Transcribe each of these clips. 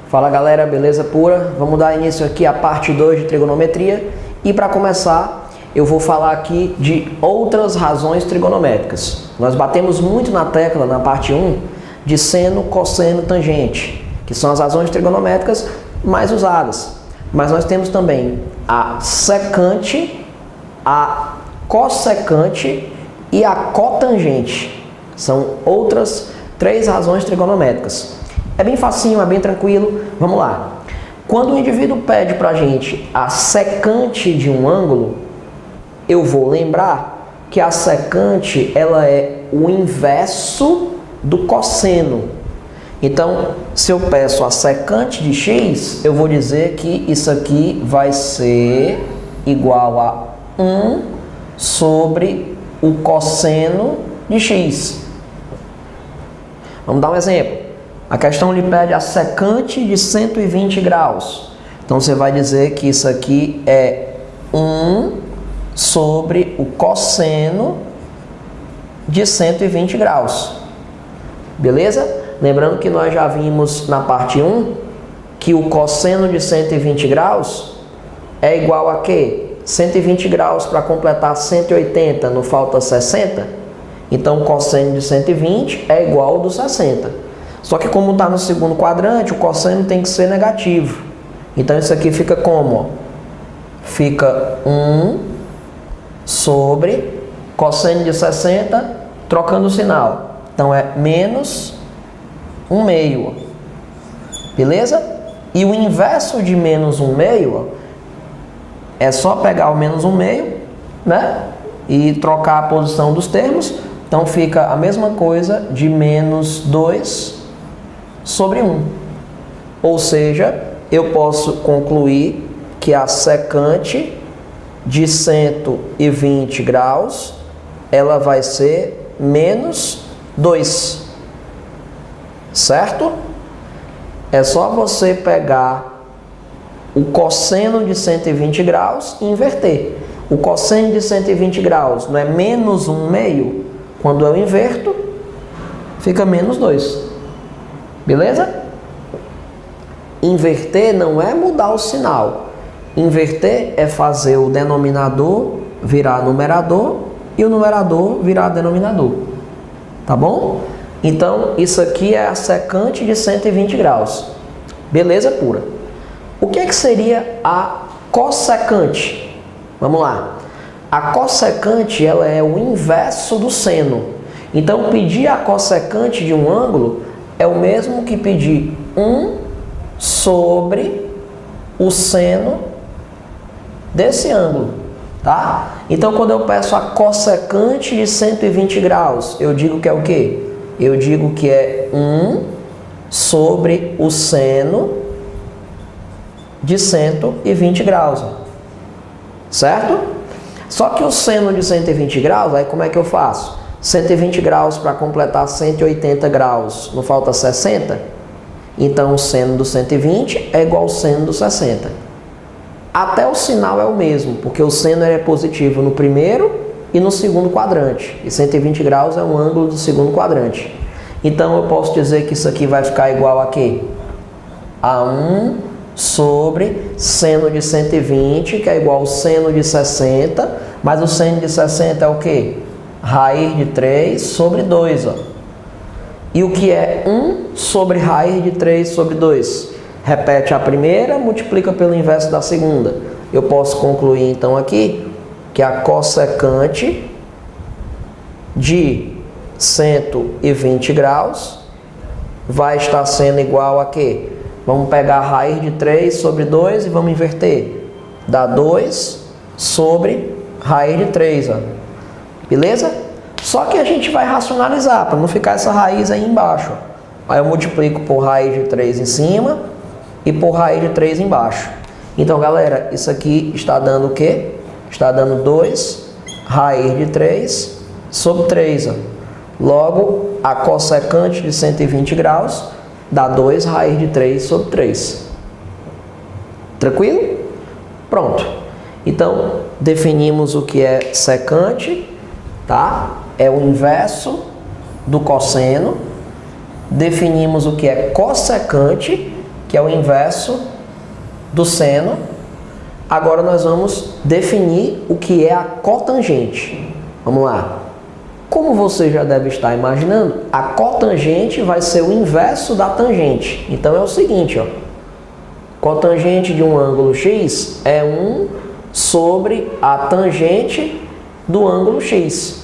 Fala galera, beleza pura? Vamos dar início aqui à parte 2 de trigonometria e para começar eu vou falar aqui de outras razões trigonométricas. Nós batemos muito na tecla na parte 1 de seno, cosseno, tangente, que são as razões trigonométricas mais usadas. Mas nós temos também a secante, a cossecante e a cotangente. São outras 3 razões trigonométricas. É bem facinho, é bem tranquilo. Vamos lá. Quando o indivíduo pede para a gente a secante de um ângulo, eu vou lembrar que a secante ela é o inverso do cosseno. Então, se eu peço a secante de x, eu vou dizer que isso aqui vai ser igual a 1 sobre o cosseno de x. Vamos dar um exemplo. A questão lhe pede a secante de 120 graus. Então, você vai dizer que isso aqui é 1 sobre o cosseno de 120 graus. Beleza? Lembrando que nós já vimos na parte 1 que o cosseno de 120 graus é igual a quê? 120 graus para completar 180, não falta 60? Então, o cosseno de 120 é igual ao do 60. Só que como está no segundo quadrante, o cosseno tem que ser negativo. Então, isso aqui fica como? Fica 1 sobre cosseno de 60, trocando o sinal. Então, é menos 1/2. Beleza? E o inverso de menos 1/2 é só pegar o menos 1/2, né? E trocar a posição dos termos. Então, fica a mesma coisa de menos 2 sobre 1. Ou seja, eu posso concluir que a secante de 120 graus ela vai ser menos 2. Certo? É só você pegar o cosseno de 120 graus e inverter. O cosseno de 120 graus não é menos 1/2? Quando eu inverto, fica menos 2. Beleza? Inverter não é mudar o sinal. Inverter é fazer o denominador virar numerador e o numerador virar denominador. Tá bom? Então, isso aqui é a secante de 120 graus. Beleza pura. O que é que seria a cossecante? Vamos lá. A cossecante ela é o inverso do seno. Então, pedir a cossecante de um ângulo é o mesmo que pedir 1 sobre o seno desse ângulo, tá? Então, quando eu peço a cossecante de 120 graus, eu digo que é o quê? Eu digo que é 1 sobre o seno de 120 graus, certo? Só que o seno de 120 graus, aí como é que eu faço? 120 graus para completar 180 graus, não falta 60? Então, o seno do 120 é igual ao seno do 60. Até o sinal é o mesmo, porque o seno é positivo no primeiro e no segundo quadrante. E 120 graus é um ângulo do segundo quadrante. Então, eu posso dizer que isso aqui vai ficar igual a quê? A 1 sobre seno de 120, que é igual ao seno de 60. Mas o seno de 60 é o quê? Raiz de 3 sobre 2, ó. E o que é 1 sobre raiz de 3 sobre 2? Repete a primeira, multiplica pelo inverso da segunda. Eu posso concluir então aqui que a cossecante de 120 graus vai estar sendo igual a quê? Vamos pegar a raiz de 3 sobre 2 e vamos inverter. Dá 2 sobre raiz de 3, ó. Beleza? Só que a gente vai racionalizar, para não ficar essa raiz aí embaixo. Aí eu multiplico por raiz de 3 em cima e por raiz de 3 embaixo. Então, galera, isso aqui está dando o quê? Está dando 2 raiz de 3 sobre 3. Ó. Logo, a cossecante de 120 graus dá 2 raiz de 3 sobre 3. Tranquilo? Pronto. Então, definimos o que é secante, tá? é o inverso do cosseno. Definimos o que é cossecante, que é o inverso do seno. Agora nós vamos definir o que é a cotangente. Vamos lá. Como você já deve estar imaginando, a cotangente vai ser o inverso da tangente. Então é o seguinte, ó. Cotangente de um ângulo x é 1 sobre a tangente do ângulo x.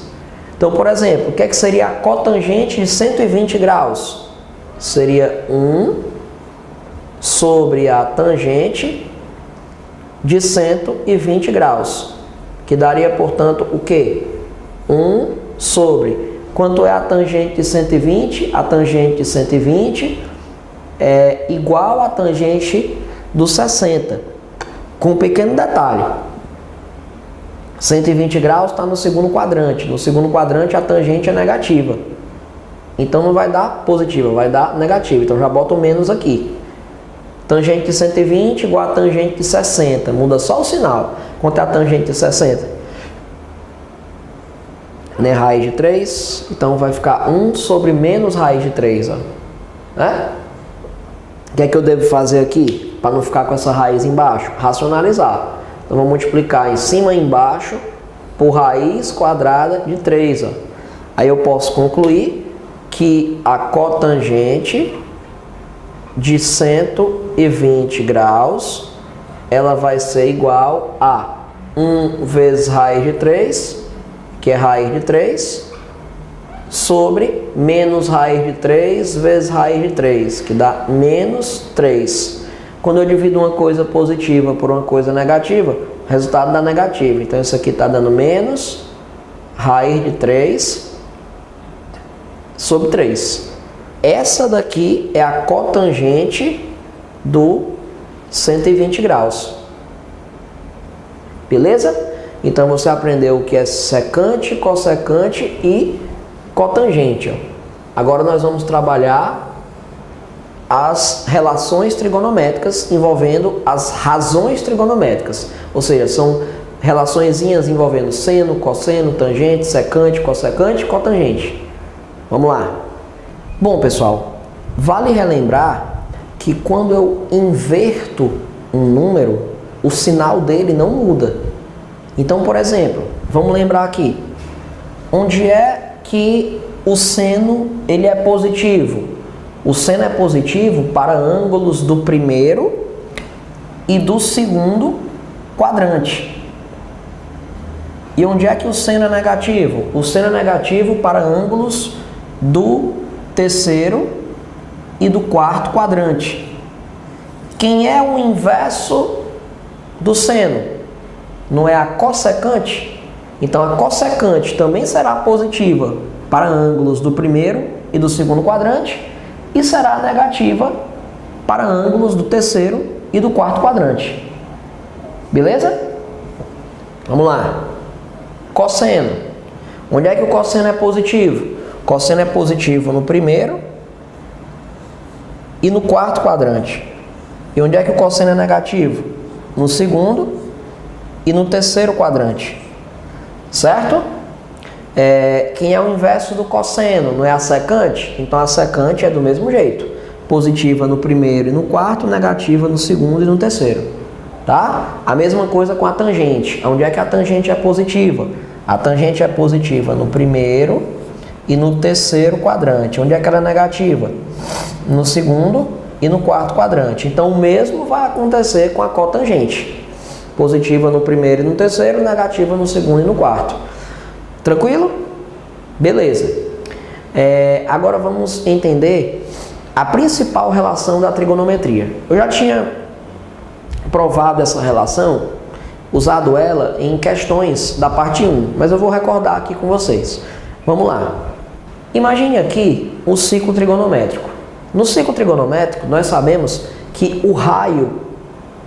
Então, por exemplo, o que seria a cotangente de 120 graus? Seria 1 sobre a tangente de 120 graus. Que daria, portanto, o quê? 1 sobre. Quanto é a tangente de 120? A tangente de 120 é igual à tangente dos 60. Com um pequeno detalhe. 120 graus está no segundo quadrante. No segundo quadrante a tangente é negativa. Então não vai dar positiva, vai dar negativa. Então já bota o menos aqui. Tangente de 120 igual a tangente de 60. Muda só o sinal. Quanto é a tangente de 60? Né? Raiz de 3. Então vai ficar 1 sobre menos raiz de 3. Ó. Né? O que é que eu devo fazer aqui? Para não ficar com essa raiz embaixo? Racionalizar. Então, vou multiplicar em cima e embaixo por raiz quadrada de 3. Ó. Aí eu posso concluir que a cotangente de 120 graus, ela vai ser igual a 1 vezes raiz de 3, que é raiz de 3, sobre menos raiz de 3 vezes raiz de 3, que dá menos 3. Quando eu divido uma coisa positiva por uma coisa negativa, o resultado dá negativo. Então, isso aqui está dando menos raiz de 3 sobre 3. Essa daqui é a cotangente do 120 graus. Beleza? Então, você aprendeu o que é secante, cossecante e cotangente. Ó. Agora, nós vamos trabalhar as relações trigonométricas envolvendo as razões trigonométricas. Ou seja, são relaçõezinhas envolvendo seno, cosseno, tangente, secante, cossecante e cotangente. Vamos lá. Bom, pessoal, vale relembrar que quando eu inverto um número, o sinal dele não muda. Então, por exemplo, vamos lembrar aqui. Onde é que o seno ele é positivo? O seno é positivo para ângulos do primeiro e do segundo quadrante. E onde é que o seno é negativo? O seno é negativo para ângulos do terceiro e do quarto quadrante. Quem é o inverso do seno? Não é a cossecante? Então a cossecante também será positiva para ângulos do primeiro e do segundo quadrante e será negativa para ângulos do terceiro e do quarto quadrante. Beleza? Vamos lá. Cosseno. Onde é que o cosseno é positivo? O cosseno é positivo no primeiro e no quarto quadrante. E onde é que o cosseno é negativo? No segundo e no terceiro quadrante. Certo? Quem é o inverso do cosseno? Não é a secante? Então a secante é do mesmo jeito. Positiva no primeiro e no quarto, negativa no segundo e no terceiro. Tá? A mesma coisa com a tangente. Onde é que a tangente é positiva? A tangente é positiva no primeiro e no terceiro quadrante. Onde é que ela é negativa? No segundo e no quarto quadrante. Então o mesmo vai acontecer com a cotangente. Positiva no primeiro e no terceiro, negativa no segundo e no quarto. Tranquilo? Beleza. Agora vamos entender a principal relação da trigonometria. Eu já tinha provado essa relação, usado ela em questões da parte 1, mas eu vou recordar aqui com vocês. Vamos lá. Imagine aqui um ciclo trigonométrico. No ciclo trigonométrico, nós sabemos que o raio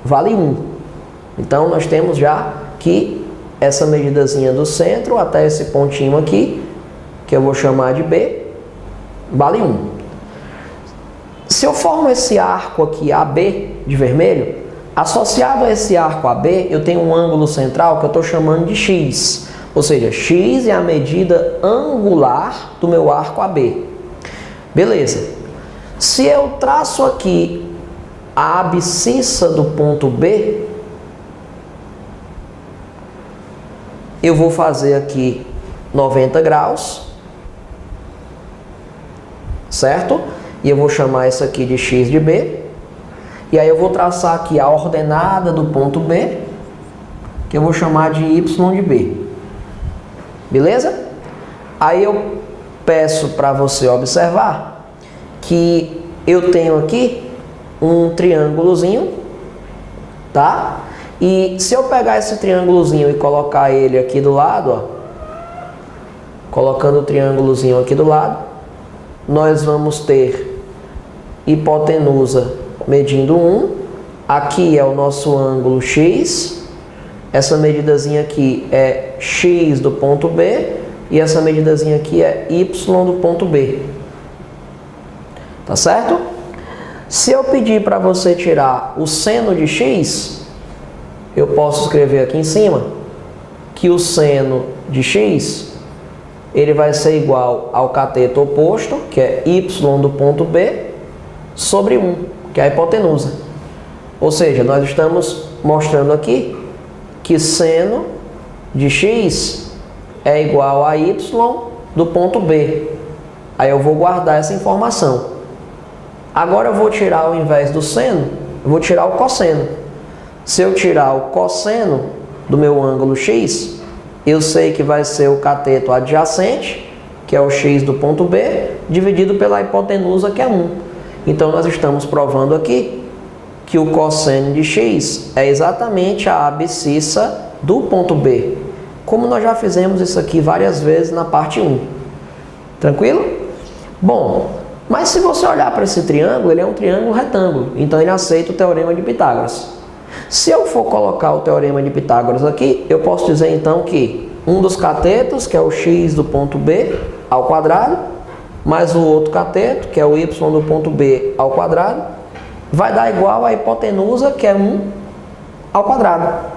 vale 1. Então, nós temos já que essa medidazinha do centro até esse pontinho aqui, que eu vou chamar de B, vale 1. Se eu formo esse arco aqui AB de vermelho, associado a esse arco AB, eu tenho um ângulo central que eu estou chamando de X. Ou seja, x é a medida angular do meu arco AB. Beleza. Se eu traço aqui a abscissa do ponto B, eu vou fazer aqui 90 graus, certo? E eu vou chamar isso aqui de x de B. E aí eu vou traçar aqui a ordenada do ponto B, que eu vou chamar de y de B. Beleza? Aí eu peço para você observar que eu tenho aqui um triângulozinho, tá? E se eu pegar esse triângulozinho e colocar ele aqui do lado, ó, colocando o triângulozinho aqui do lado, nós vamos ter hipotenusa medindo 1, aqui é o nosso ângulo x, essa medidazinha aqui é x do ponto B e essa medidazinha aqui é y do ponto B. Tá certo? Se eu pedir para você tirar o seno de x, eu posso escrever aqui em cima que o seno de x ele vai ser igual ao cateto oposto, que é y do ponto B, sobre 1, que é a hipotenusa. Ou seja, nós estamos mostrando aqui que seno de x é igual a y do ponto B. Aí eu vou guardar essa informação. Agora eu vou tirar, ao invés do seno, eu vou tirar o cosseno. Se eu tirar o cosseno do meu ângulo x, eu sei que vai ser o cateto adjacente, que é o x do ponto B, dividido pela hipotenusa, que é 1. Então nós estamos provando aqui que o cosseno de x é exatamente a abscissa do ponto B, como nós já fizemos isso aqui várias vezes na parte 1. Tranquilo? Bom, mas se você olhar para esse triângulo, ele é um triângulo retângulo, então ele aceita o teorema de Pitágoras. Se eu for colocar o teorema de Pitágoras aqui, eu posso dizer então que um dos catetos, que é o x do ponto B ao quadrado, mais o outro cateto, que é o y do ponto B ao quadrado, vai dar igual a hipotenusa, que é 1 ao quadrado.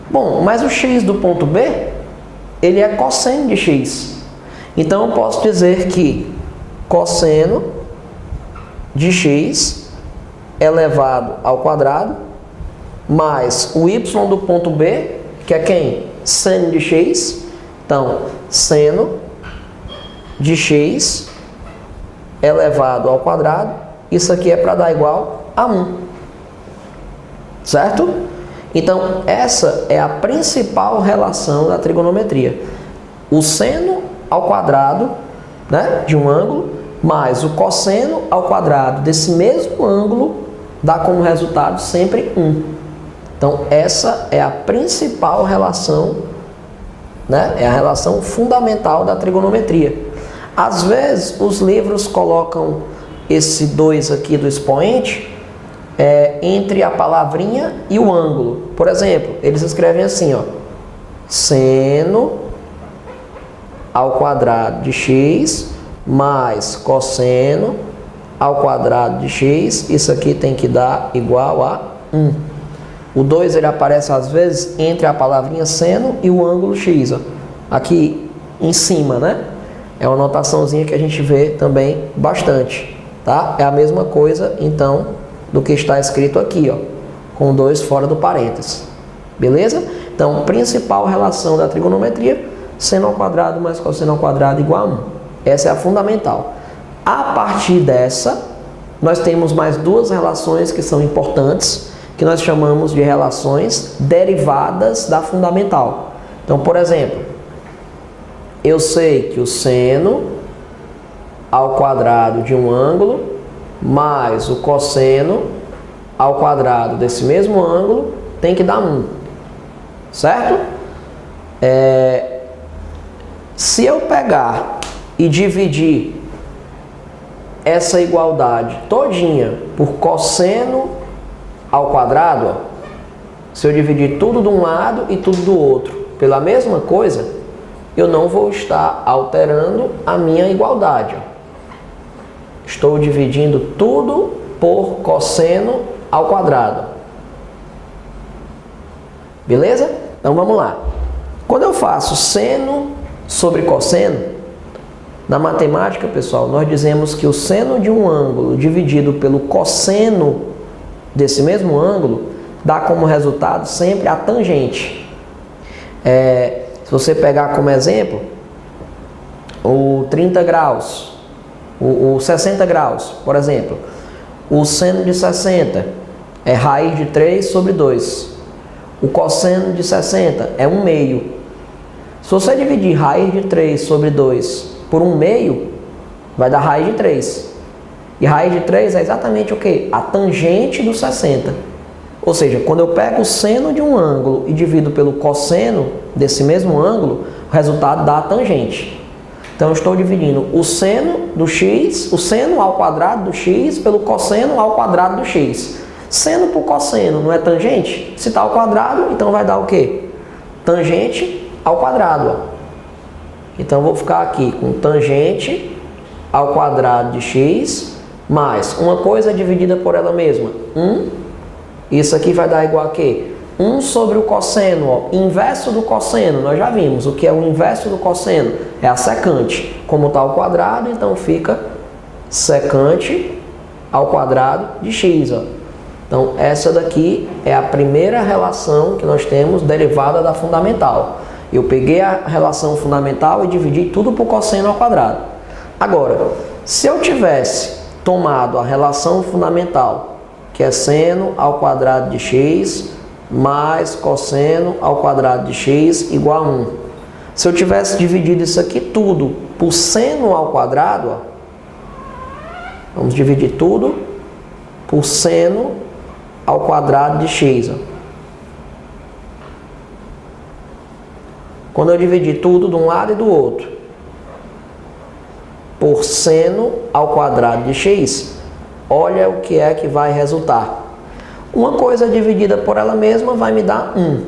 Bom, mas o x do ponto B, ele é cosseno de x. Então eu posso dizer que cosseno de x elevado ao quadrado, mais o y do ponto B, que é quem? Seno de x. Então, seno de x elevado ao quadrado, isso aqui é para dar igual a 1. Certo? Então, essa é a principal relação da trigonometria. O seno ao quadrado, né, de um ângulo, mais o cosseno ao quadrado desse mesmo ângulo, dá como resultado sempre 1. Então, essa é a principal relação, né, é a relação fundamental da trigonometria. Às vezes, os livros colocam esse 2 aqui do expoente entre a palavrinha e o ângulo. Por exemplo, eles escrevem assim, ó, seno ao quadrado de x mais cosseno ao quadrado de x. Isso aqui tem que dar igual a 1. O 2 ele aparece às vezes entre a palavrinha seno e o ângulo x, ó, aqui em cima, né? É uma notaçãozinha que a gente vê também bastante, tá? É a mesma coisa, então, do que está escrito aqui, ó, com 2 fora do parênteses. Beleza? Então, principal relação da trigonometria, seno ao quadrado mais cosseno ao quadrado igual a 1. Essa é a fundamental. A partir dessa, nós temos mais duas relações que são importantes, que nós chamamos de relações derivadas da fundamental. Então, por exemplo, eu sei que o seno ao quadrado de um ângulo mais o cosseno ao quadrado desse mesmo ângulo tem que dar 1. Certo? Se eu pegar e dividir essa igualdade todinha por cosseno ao quadrado, ó, se eu dividir tudo de um lado e tudo do outro pela mesma coisa, eu não vou estar alterando a minha igualdade. Ó. Estou dividindo tudo por cosseno ao quadrado. Beleza? Então vamos lá. Quando eu faço seno sobre cosseno, na matemática, pessoal, nós dizemos que o seno de um ângulo dividido pelo cosseno desse mesmo ângulo dá como resultado sempre a tangente. Se você pegar como exemplo o 30 graus, o 60 graus, por exemplo, o seno de 60 é raiz de 3 sobre 2. O cosseno de 60 é 1/2. Se você dividir raiz de 3 sobre 2 por 1/2, vai dar raiz de 3. E raiz de 3 é exatamente o quê? A tangente do 60. Ou seja, quando eu pego o seno de um ângulo e divido pelo cosseno desse mesmo ângulo, o resultado dá a tangente. Então eu estou dividindo o seno do x, o seno ao quadrado do x pelo cosseno ao quadrado do x. Seno por cosseno não é tangente? Se está ao quadrado, então vai dar o quê? Tangente ao quadrado. Ó. Então eu vou ficar aqui com tangente ao quadrado de x mais uma coisa dividida por ela mesma, 1. Isso aqui vai dar igual a quê? 1 sobre o cosseno, ó, inverso do cosseno, nós já vimos o que é o inverso do cosseno, é a secante. Como está ao quadrado, então fica secante ao quadrado de x. Ó. Então essa daqui é a primeira relação que nós temos derivada da fundamental. Eu peguei a relação fundamental e dividi tudo por cosseno ao quadrado. Agora, se eu tivesse tomado a relação fundamental, que é seno ao quadrado de x mais cosseno ao quadrado de x igual a 1. Se eu tivesse dividido isso aqui tudo por seno ao quadrado, ó, vamos dividir tudo por seno ao quadrado de x. Ó. Quando eu dividir tudo de um lado e do outro por seno ao quadrado de x, olha o que é que vai resultar. Uma coisa dividida por ela mesma vai me dar 1.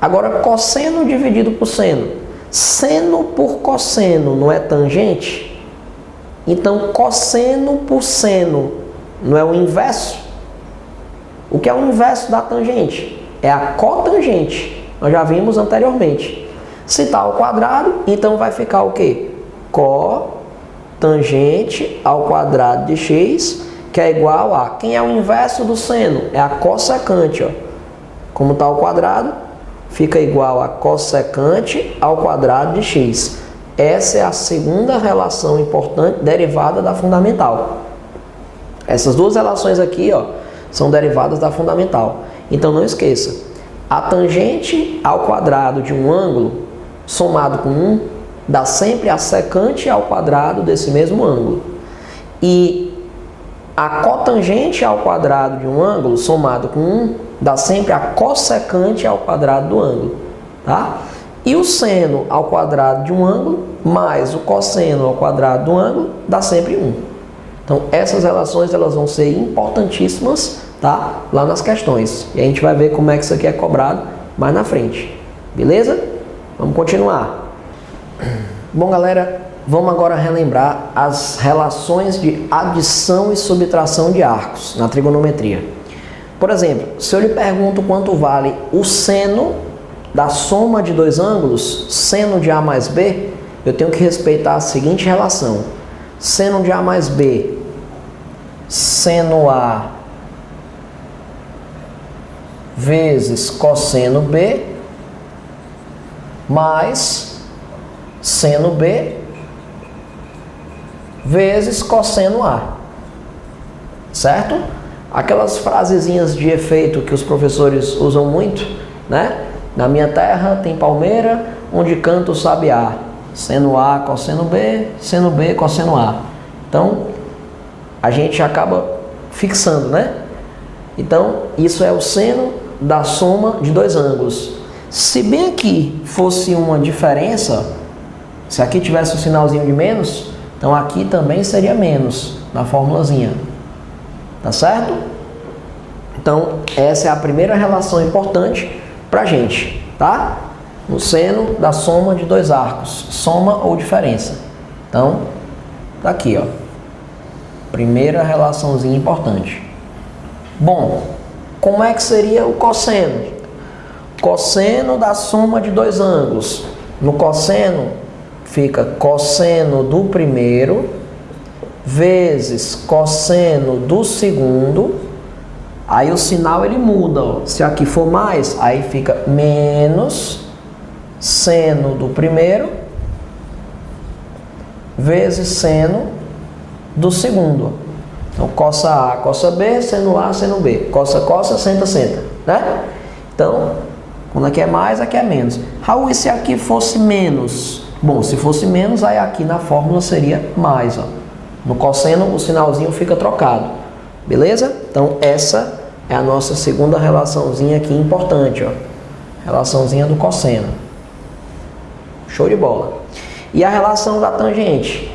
Agora, cosseno dividido por seno. Seno por cosseno não é tangente? Então, cosseno por seno não é o inverso? O que é o inverso da tangente? É a cotangente. Nós já vimos anteriormente. Se está ao quadrado, então vai ficar o quê? Cotangente ao quadrado de x, que é igual a... Quem é o inverso do seno? É a cossecante. Ó. Como está ao quadrado, fica igual a cossecante ao quadrado de x. Essa é a segunda relação importante derivada da fundamental. Essas duas relações aqui, ó, são derivadas da fundamental. Então não esqueça, a tangente ao quadrado de um ângulo somado com 1 dá sempre a secante ao quadrado desse mesmo ângulo. E a cotangente ao quadrado de um ângulo somado com 1 dá sempre a cossecante ao quadrado do ângulo. Tá? E o seno ao quadrado de um ângulo mais o cosseno ao quadrado do ângulo dá sempre 1. Então essas relações elas vão ser importantíssimas, tá? Lá nas questões. E a gente vai ver como é que isso aqui é cobrado mais na frente. Beleza? Vamos continuar. Bom, galera, vamos agora relembrar as relações de adição e subtração de arcos na trigonometria. Por exemplo, se eu lhe pergunto quanto vale o seno da soma de dois ângulos, seno de A mais B, eu tenho que respeitar a seguinte relação. Seno de A mais B, seno A vezes cosseno B, mais seno B vezes cosseno A. Certo? Aquelas frasezinhas de efeito que os professores usam muito, né? Na minha terra tem palmeira, onde canta o sabiá. Seno A, cosseno B, seno B, cosseno A. Então, a gente acaba fixando, né? Então, isso é o seno da soma de dois ângulos. Se bem aqui fosse uma diferença, se aqui tivesse um sinalzinho de menos, então aqui também seria menos na formulazinha. Tá certo? Então, essa é a primeira relação importante pra gente, tá? No seno da soma de dois arcos, soma ou diferença. Então, tá aqui, ó. Primeira relaçãozinha importante. Bom, como é que seria o cosseno? cosseno da soma de dois ângulos. No cosseno fica cosseno do primeiro vezes cosseno do segundo. Aí o sinal ele muda, ó. Se aqui for mais, aí fica menos seno do primeiro vezes seno do segundo. Então, cossa A, cossa B, seno A, seno B. Cossa, cossa, senta, senta, né? Então, quando aqui é mais, aqui é menos. Raul, e se aqui fosse menos? Bom, se fosse menos, aí aqui na fórmula seria mais, ó. No cosseno, o sinalzinho fica trocado. Beleza? Então, essa é a nossa segunda relaçãozinha aqui importante, ó. Relaçãozinha do cosseno. Show de bola. E a relação da tangente?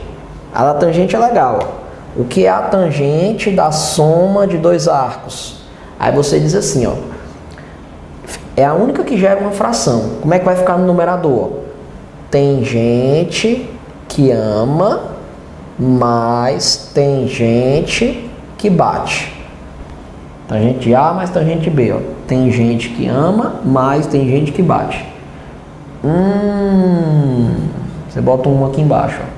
A da tangente é legal, ó. O que é a tangente da soma de dois arcos? Aí você diz assim, ó. É a única que gera uma fração. Como é que vai ficar no numerador? Tem gente que ama, mas tem gente que bate. Tangente A mais tangente B, ó. Tem gente que ama, mas tem gente que bate. Você bota um aqui embaixo, ó.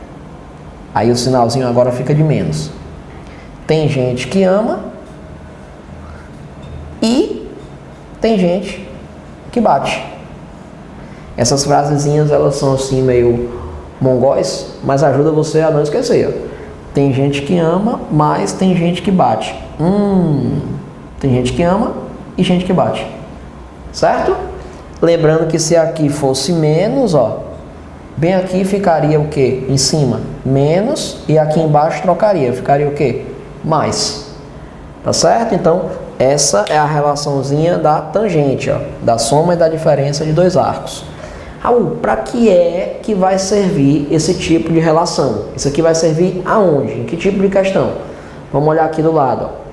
Aí o sinalzinho agora fica de menos. Tem gente que ama e tem gente que bate. Essas frasezinhas, elas são assim meio mongóis, mas ajuda você a não esquecer, ó. Tem gente que ama, mas tem gente que bate. Tem gente que ama e gente que bate. Certo? Lembrando que se aqui fosse menos, ó, bem aqui ficaria o quê? Em cima, menos, e aqui embaixo trocaria. Ficaria o quê? Mais. Tá certo? Então, essa é a relaçãozinha da tangente, ó, da soma e da diferença de dois arcos. Raul, para que é que vai servir esse tipo de relação? Isso aqui vai servir aonde? Em que tipo de questão? Vamos olhar aqui do lado, ó.